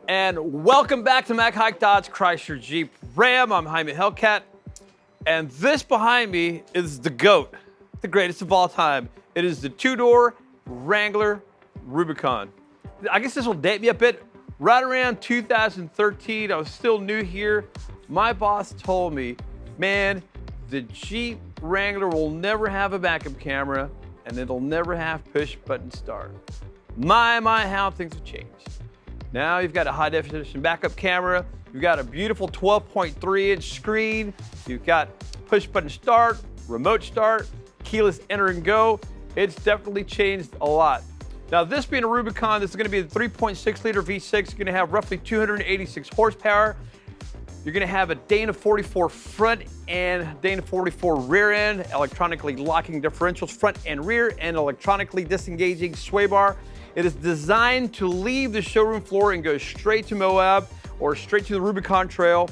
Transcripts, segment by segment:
And welcome back to Mac Haik Dodge Chrysler Jeep Ram. I'm Jaime Hellcat, and this behind me is the GOAT, the greatest of all time. It is the two-door Wrangler Rubicon. I guess this will date me a bit. Right around 2013, I was still new here. My boss told me, man, the Jeep Wrangler will never have a backup camera and it'll never have push button start. My, how things have changed. Now you've got a high definition backup camera, you've got a beautiful 12.3-inch screen, you've got push button start, remote start, keyless enter and go. It's definitely changed a lot. Now this being a Rubicon, this is going to be the 3.6 liter V6, you're going to have roughly 286 horsepower. You're going to have a Dana 44 front and Dana 44 rear end, electronically locking differentials front and rear, and electronically disengaging sway bar. It is designed to leave the showroom floor and go straight to Moab or straight to the Rubicon Trail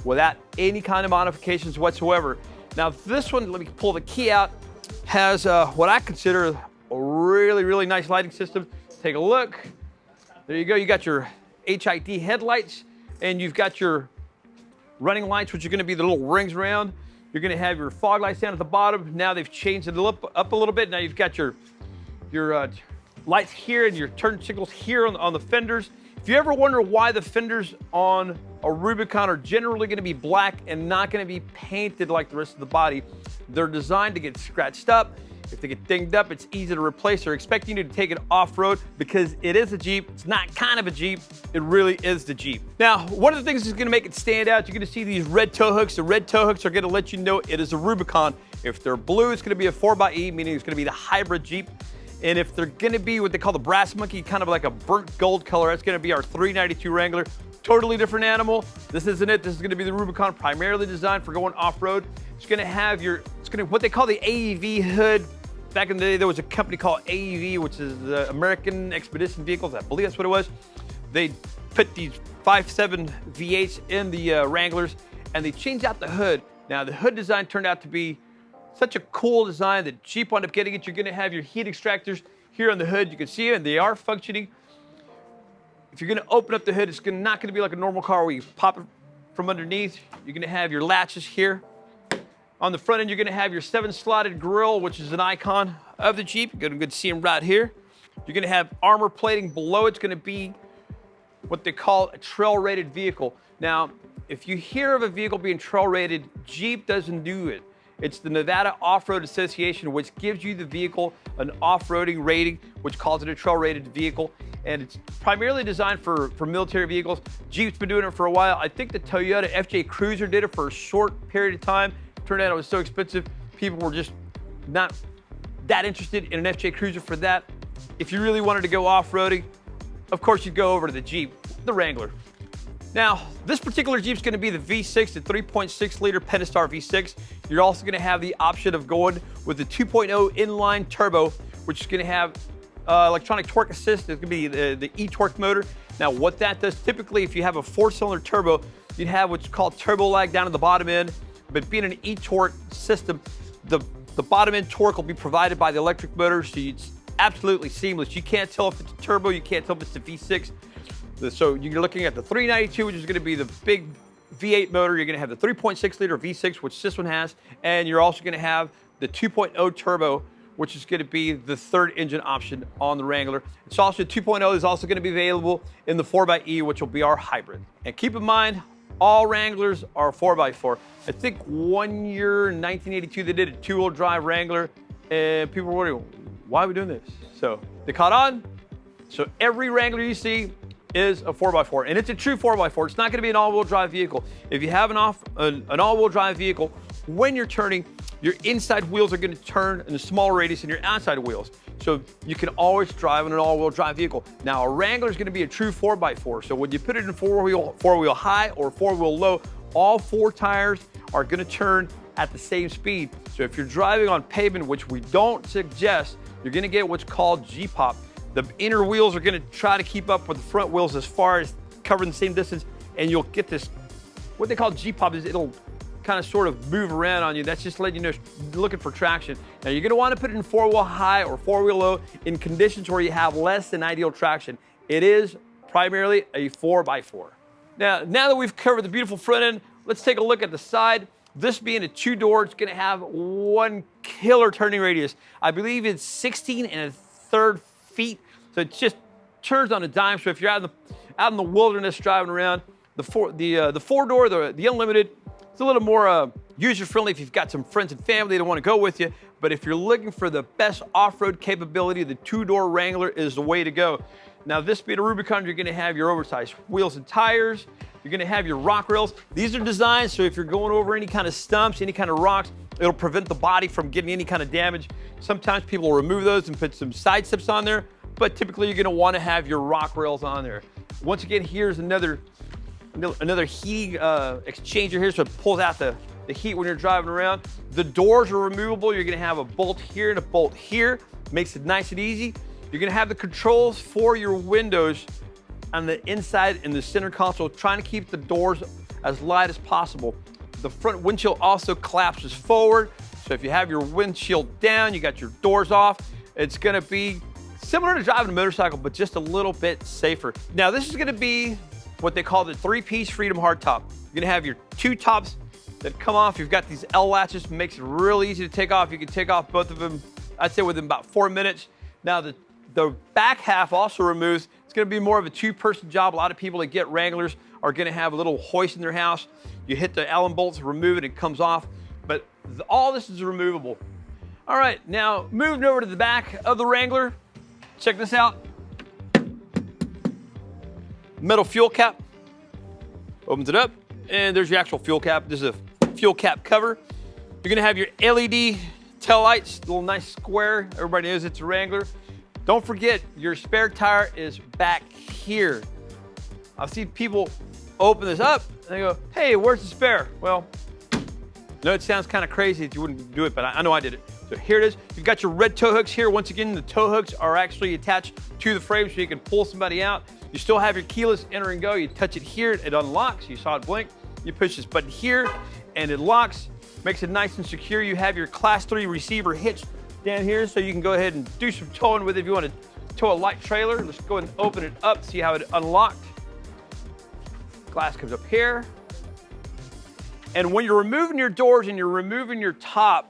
without any kind of modifications whatsoever. Now this one, let me pull the key out, has what I consider a really nice lighting system. Take a look. There you go. You got your HID headlights and you've got your running lights, which are going to be the little rings around. You're going to have your fog lights down at the bottom. Now they've changed it up a little bit. Now you've got your lights here and your turn signals here on the fenders. If you ever wonder why the fenders on a Rubicon are generally going to be black and not going to be painted like the rest of the body, they're designed to get scratched up. If they get dinged up, it's easy to replace. They're expecting you to take it off-road because it is a Jeep. It's not kind of a Jeep. It really is the Jeep. Now, one of the things that's going to make it stand out, you're going to see these red tow hooks. The red tow hooks are going to let you know it is a Rubicon. If they're blue, it's going to be a 4xe, meaning it's going to be the hybrid Jeep. And if they're going to be what they call the brass monkey, kind of like a burnt gold color, that's going to be our 392 Wrangler. Totally different animal. This isn't it. This is going to be the Rubicon, primarily designed for going off-road. It's going to have what they call the AEV hood. Back in the day, there was a company called AEV, which is the American Expedition Vehicles. I believe that's what it was. They put these 5.7 V8s in the Wranglers, and they changed out the hood. Now, the hood design turned out to be such a cool design that Jeep wound up getting it. You're going to have your heat extractors here on the hood. You can see it, and they are functioning. If you're going to open up the hood, it's not going to be like a normal car where you pop it from underneath. You're going to have your latches here. On the front end, you're going to have your 7-slotted grille, which is an icon of the Jeep. You're going to see them right here. You're going to have armor plating below. It's going to be what they call a trail-rated vehicle. Now, if you hear of a vehicle being trail-rated, Jeep doesn't do it. It's the Nevada Off-Road Association, which gives you the vehicle an off-roading rating, which calls it a trail-rated vehicle. And it's primarily designed for military vehicles. Jeep's been doing it for a while. I think the Toyota FJ Cruiser did it for a short period of time. Turned out it was so expensive, people were just not that interested in an FJ Cruiser for that. If you really wanted to go off-roading, of course you'd go over to the Jeep, the Wrangler. Now, this particular Jeep's going to be the V6, the 3.6 liter Pentastar V6. You're also going to have the option of going with the 2.0 inline turbo, which is going to have electronic torque assist. It's going to be the e-torque motor. Now, what that does, typically if you have a 4-cylinder turbo, you'd have what's called turbo lag down at the bottom end. But being an e-torque system, the bottom end torque will be provided by the electric motor, so it's absolutely seamless. You can't tell if it's a turbo, you can't tell if it's a V6. So you're looking at the 392, which is going to be the big V8 motor. You're going to have the 3.6 liter V6, which this one has, and you're also going to have the 2.0 turbo, which is going to be the third engine option on the Wrangler. It's also 2.0 is also going to be available in the 4xe, which will be our hybrid. And keep in mind, all Wranglers are 4x4. I think one year in 1982 they did a 2-wheel drive Wrangler, and people were wondering, why are we doing this? So they caught on. So every Wrangler you see is a 4x4, and it's a true 4x4. It's not going to be an all-wheel drive vehicle. If you have an all-wheel drive vehicle, when you're turning, your inside wheels are going to turn in a small radius than your outside wheels. So you can always drive in an all-wheel drive vehicle. Now, a Wrangler is going to be a true 4x4. So when you put it in four-wheel high or four-wheel low, all 4 tires are going to turn at the same speed. So if you're driving on pavement, which we don't suggest, you're going to get what's called G-pop. The inner wheels are going to try to keep up with the front wheels as far as covering the same distance, and you'll get this, what they call G-pop is it'll kind of sort of move around on you. That's just letting you know looking for traction. Now you're going to want to put it in 4-wheel high or 4-wheel low in conditions where you have less than ideal traction. It is primarily a 4x4. Now that we've covered the beautiful front end, let's take a look at the side. This being a 2-door, it's gonna have one killer turning radius. I believe it's 16 1/3 feet. So it just turns on a dime. So if you're out in the wilderness driving around, the 4-door, the Unlimited, it's a little more user-friendly if you've got some friends and family that want to go with you. But if you're looking for the best off-road capability, the 2-door Wrangler is the way to go. Now, this being a Rubicon, you're gonna have your oversized wheels and tires. You're gonna have your rock rails. These are designed so if you're going over any kind of stumps, any kind of rocks, it'll prevent the body from getting any kind of damage. Sometimes people will remove those and put some side steps on there, but typically you're gonna wanna have your rock rails on there. Once again, here's another heat exchanger here, so it pulls out the heat when you're driving around. The doors are removable. You're gonna have a bolt here and a bolt here. Makes it nice and easy. You're gonna have the controls for your windows on the inside in the center console, trying to keep the doors as light as possible. The front windshield also collapses forward. So if you have your windshield down, you got your doors off, it's gonna be similar to driving a motorcycle, but just a little bit safer. Now this is gonna be what they call the 3-piece Freedom hardtop. You're gonna have your 2 tops that come off. You've got these L latches, makes it really easy to take off. You can take off both of them, I'd say within about 4 minutes. Now the back half also removes. It's gonna be more of a 2-person job. A lot of people that get Wranglers are gonna have a little hoist in their house. You hit the Allen bolts, remove it, it comes off. But all this is removable. All right, now moving over to the back of the Wrangler, check this out. Metal fuel cap, opens it up, and there's your actual fuel cap. This is a fuel cap cover. You're gonna have your LED tail lights, a little nice square. Everybody knows it's a Wrangler. Don't forget, your spare tire is back here. I've seen people open this up and they go, hey, where's the spare? Well, no, it sounds kind of crazy that you wouldn't do it, but I know I did it. So here it is. You've got your red tow hooks here. Once again, the tow hooks are actually attached to the frame so you can pull somebody out. You still have your keyless enter and go. You touch it here, it unlocks. You saw it blink. You push this button here and it locks, makes it nice and secure. You have your class 3 receiver hitch down here so you can go ahead and do some towing with it if you want to tow a light trailer. Let's go ahead and open it up, see how it unlocked. Glass comes up here. And when you're removing your doors and you're removing your top,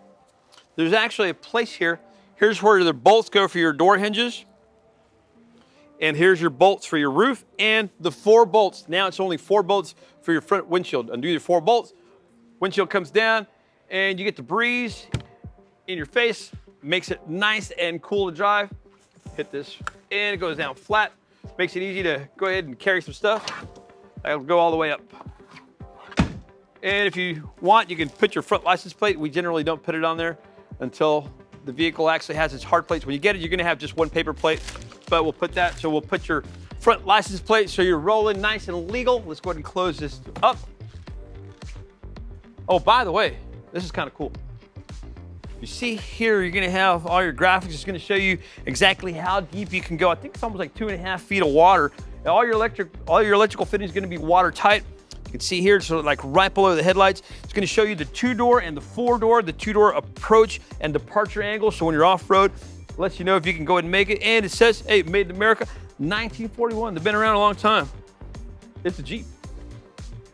there's actually a place here. Here's where the bolts go for your door hinges. And here's your bolts for your roof and the 4 bolts. Now it's only 4 bolts for your front windshield. Undo your 4 bolts, windshield comes down, and you get the breeze in your face. Makes it nice and cool to drive. Hit this, and it goes down flat. Makes it easy to go ahead and carry some stuff. That'll go all the way up. And if you want, you can put your front license plate. We generally don't put it on there until the vehicle actually has its hard plates. When you get it, you're gonna have just 1 paper plate, but we'll put that, so we'll put your front license plate so you're rolling nice and legal. Let's go ahead and close this up. Oh, by the way, this is kind of cool. You see here, you're gonna have all your graphics. It's gonna show you exactly how deep you can go. I think it's almost like 2.5 feet of water. And all your electrical fitting is gonna be watertight. You can see here, so like right below the headlights, it's gonna show you the 2-door and the 4-door, the 2-door approach and departure angle. So when you're off-road, it lets you know if you can go ahead and make it. And it says, hey, made in America, 1941. They've been around a long time. It's a Jeep.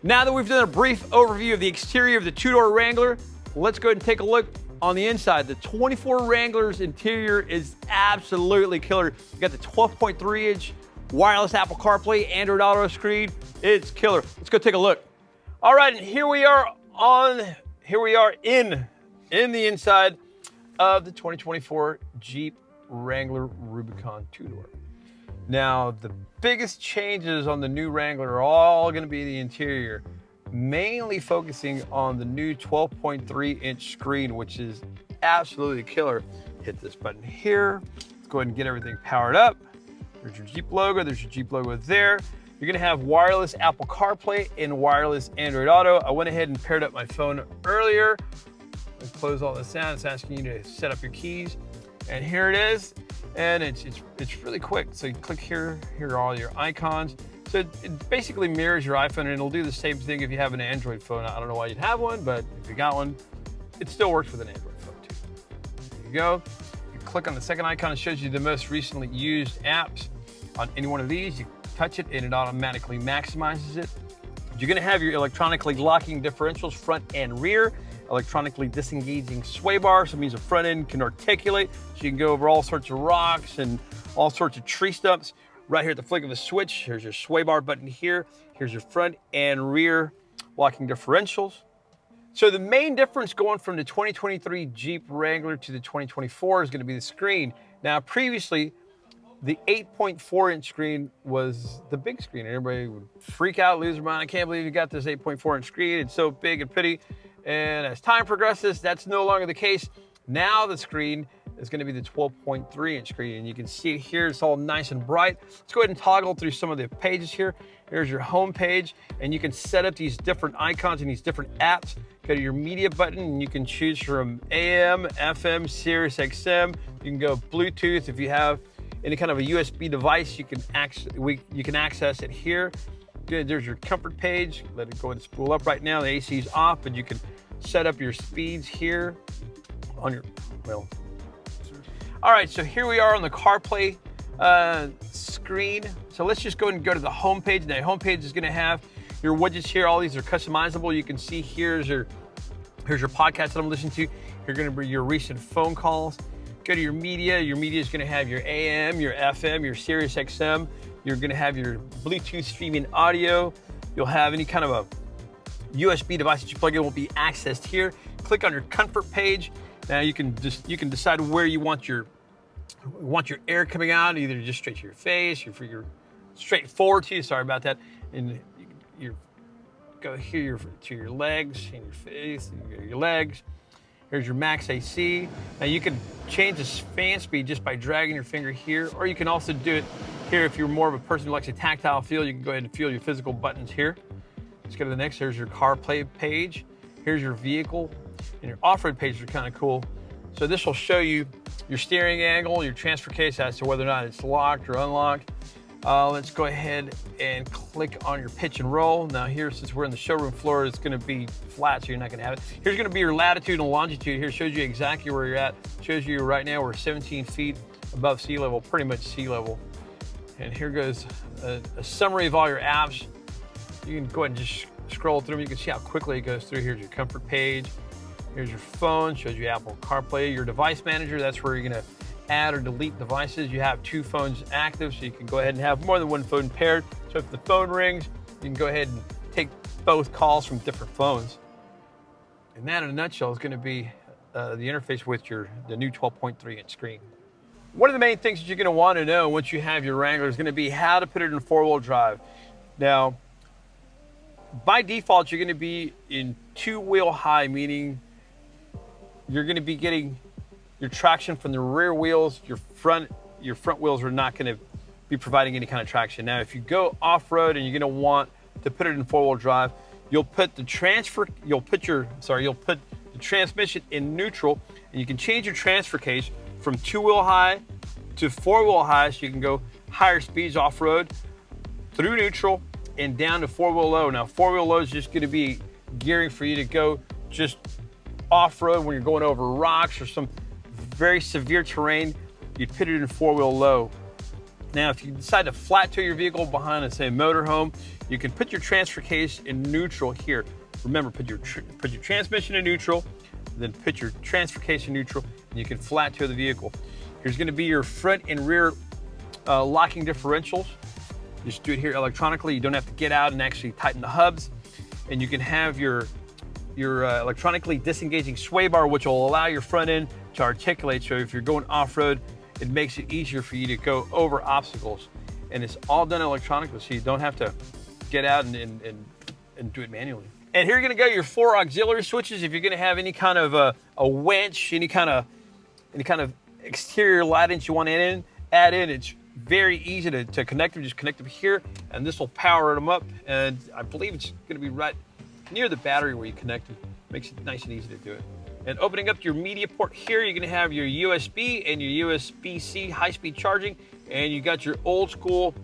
Now that we've done a brief overview of the exterior of the 2-door Wrangler, let's go ahead and take a look on the inside. The 24 Wrangler's interior is absolutely killer. You got the 12.3-inch wireless Apple CarPlay, Android Auto screen. It's killer. Let's go take a look. All right, and here we are in the inside of the 2024 Jeep Wrangler Rubicon 2-door. Now, the biggest changes on the new Wrangler are all going to be the interior, mainly focusing on the new 12.3-inch screen, which is absolutely killer. Hit this button here. Let's go ahead and get everything powered up. There's your Jeep logo. There's your Jeep logo there. You're gonna have wireless Apple CarPlay and wireless Android Auto. I went ahead and paired up my phone earlier. Let's close all this out. It's asking you to set up your keys. And here it is. And it's really quick. So you click here, here are all your icons. So it basically mirrors your iPhone, and it'll do the same thing if you have an Android phone. I don't know why you'd have one, but if you got one, it still works with an Android phone too. There you go. You click on the second icon, it shows you the most recently used apps. On any one of these, you touch it and it automatically maximizes it. You're gonna have your electronically locking differentials, front and rear, electronically disengaging sway bar, so it means the front end can articulate, so you can go over all sorts of rocks and all sorts of tree stumps. Right here at the flick of a switch, here's your sway bar button here. Here's your front and rear locking differentials. So the main difference going from the 2023 Jeep Wrangler to the 2024 is gonna be the screen. Now previously, the 8.4-inch screen was the big screen. Everybody would freak out, lose their mind. I can't believe you got this 8.4-inch screen. It's so big and pretty. And as time progresses, that's no longer the case. Now the screen is going to be the 12.3-inch screen. And you can see it here. It's all nice and bright. Let's go ahead and toggle through some of the pages here. Here's your home page. And you can set up these different icons and these different apps. Go to your media button and you can choose from AM, FM, Sirius XM. You can go Bluetooth if you have any kind of a USB device, you can access it here. Good, there's your comfort page. Let it go and spool up right now. The AC is off, but you can set up your speeds here on your, well. All right, so here we are on the CarPlay screen. So let's just go ahead and go to the home page. Now, home page is gonna have your widgets here. All these are customizable. You can see here's your podcast that I'm listening to. Here are gonna be your recent phone calls. Go to your media. Your media is going to have your AM, your FM, your Sirius XM. You're going to have your Bluetooth streaming audio. You'll have any kind of a USB device that you plug in will be accessed here. Click on your comfort page. Now you can decide where you want your air coming out, either just straight to your face, or for your straight forward to you. Sorry about that. And you go here to your legs and your face, and your legs. Here's your max AC. Now you can change the fan speed just by dragging your finger here, or you can also do it here if you're more of a person who likes a tactile feel. You can go ahead and feel your physical buttons here. Let's go to the next. Here's your CarPlay page. Here's your vehicle, and your off-road page are kind of cool. So this will show you your steering angle, your transfer case as to whether or not it's locked or unlocked. Let's go ahead and click on your pitch and roll. Now here, since we're in the showroom floor, it's gonna be flat, so you're not gonna have it. Here's gonna be your latitude and longitude. Here shows you exactly where you're at. Shows you right now we're 17 feet above sea level, pretty much sea level. And here goes a summary of all your apps. You can go ahead and just scroll through them. You can see how quickly it goes through. Here's your comfort page. Here's your phone, shows you Apple CarPlay. Your device manager, that's where you're gonna add or delete devices. You have 2 phones active, so you can go ahead and have more than 1 phone paired. So if the phone rings, you can go ahead and take both calls from different phones. And that in a nutshell is gonna be the interface with the new 12.3-inch screen. One of the main things that you're gonna wanna know once you have your Wrangler is gonna be how to put it in 4-wheel drive. Now, by default, you're gonna be in 2-wheel high, meaning you're gonna be getting your traction from the rear wheels. Your front wheels are not going to be providing any kind of traction. Now, if you go off-road and you're going to want to put it in 4-wheel drive, you'll put the transmission in neutral, and you can change your transfer case from 2-wheel high to 4-wheel high, so you can go higher speeds off-road through neutral and down to 4-wheel low. Now, 4-wheel low is just going to be gearing for you to go just off-road when you're going over rocks or some very severe terrain. You'd put it in 4-wheel low. Now, if you decide to flat tow your vehicle behind a, say, motorhome, you can put your transfer case in neutral here. Remember, put your transmission in neutral, then put your transfer case in neutral, and you can flat tow the vehicle. Here's going to be your front and rear locking differentials. Just do it here electronically. You don't have to get out and actually tighten the hubs. And you can have your electronically disengaging sway bar, which will allow your front end to articulate. So if you're going off-road, it makes it easier for you to go over obstacles. And it's all done electronically, so you don't have to get out and do it manually. And here you're gonna go your 4 auxiliary switches. If you're gonna have any kind of a winch, any kind of exterior lighting you want to add in, it's very easy to connect them. Just connect them here, and this will power them up. And I believe it's gonna be right near the battery where you connect them. Makes it nice and easy to do it. And opening up your media port here, you're gonna have your USB and your USB-C high-speed charging, and you got your old school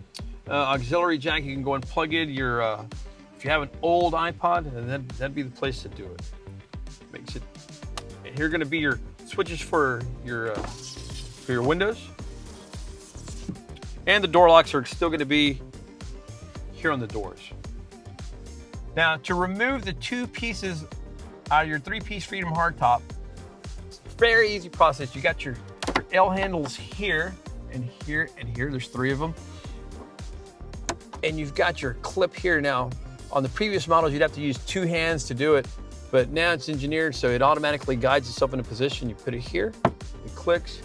auxiliary jack. You can go and plug in your, if you have an old iPod, and that'd be the place to do it. Makes it, and here are gonna be your switches for your windows. And the door locks are still gonna be here on the doors. Now, to remove the 2 pieces out of your 3-piece Freedom hardtop, it's a very easy process. You got your L handles here and here and here. There's 3 of them. And you've got your clip here now. On the previous models, you'd have to use 2 hands to do it, but now it's engineered so it automatically guides itself into position. You put it here, it clicks,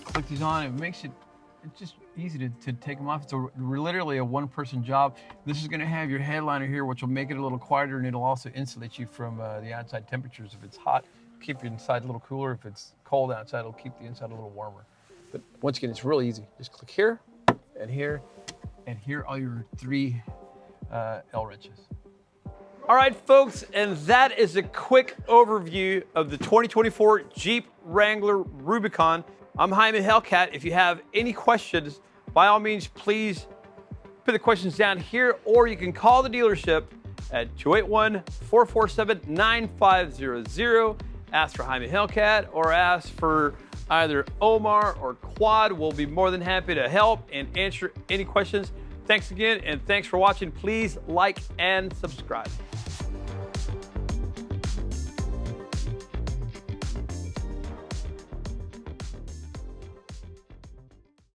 click these on, it makes it's just easy to take them off. It's literally a 1-person job. This is gonna have your headliner here, which will make it a little quieter, and it'll also insulate you from the outside temperatures. If it's hot, keep your inside a little cooler. If it's cold outside, it'll keep the inside a little warmer. But once again, it's really easy. Just click here, and here are your 3 L wrenches. All right, folks, and that is a quick overview of the 2024 Jeep Wrangler Rubicon. I'm Jaime Hellcat. If you have any questions, by all means, please put the questions down here, or you can call the dealership at 281-447-9500. Ask for Jaime Hellcat, or ask for either Omar or Quad. We'll be more than happy to help and answer any questions. Thanks again, and thanks for watching. Please like and subscribe.